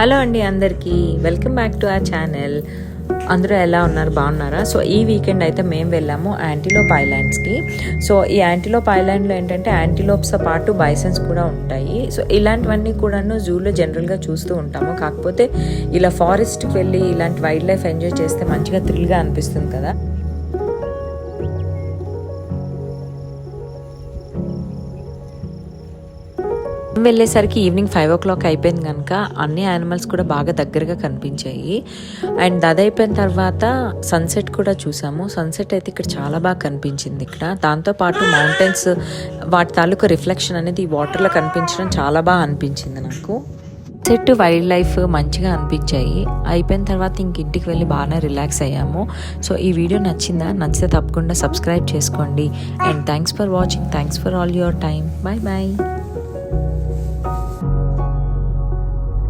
Hello అండి అందరికీ, welcome back to our channel. అందరూ ఎలా ఉన్నారు, బాగున్నారా? సో ఈ వీకెండ్ అయితే మేము వెళ్ళాము యాంటీలోప్ ఐలాండ్స్కి. సో ఈ యాంటీలోప్ ఐలాండ్లో ఏంటంటే యాంటీలోప్స్తో పాటు బైసన్స్ కూడా ఉంటాయి. సో ఇలాంటివన్నీ కూడాను జూలో జనరల్గా చూస్తూ ఉంటాము. కాకపోతే ఇలా ఫారెస్ట్కి వెళ్ళి ఇలాంటి వైల్డ్ లైఫ్ ఎంజాయ్ చేస్తే మంచిగా థ్రిల్గా అనిపిస్తుంది కదా. వెళ్ళేసరికి ఈవినింగ్ 5 o'clock అయిపోయింది కనుక అన్ని యానిమల్స్ కూడా బాగా దగ్గరగా కనిపించాయి. అండ్ అది అయిపోయిన తర్వాత సన్సెట్ కూడా చూసాము. సన్సెట్ అయితే ఇక్కడ చాలా బాగా కనిపించింది. ఇక్కడ దాంతోపాటు మౌంటైన్స్ వాటి తాలూకు రిఫ్లెక్షన్ అనేది ఈ వాటర్లో కనిపించడం చాలా బాగా అనిపించింది నాకు. సన్సెట్, వైల్డ్ లైఫ్ మంచిగా అనిపించాయి. అయిపోయిన తర్వాత ఇంటికి వెళ్ళి బాగానే రిలాక్స్ అయ్యాము. సో ఈ వీడియో నచ్చిందా? నచ్చితే తప్పకుండా సబ్స్క్రైబ్ చేసుకోండి. And thanks for watching. Thanks for all your time. Bye bye.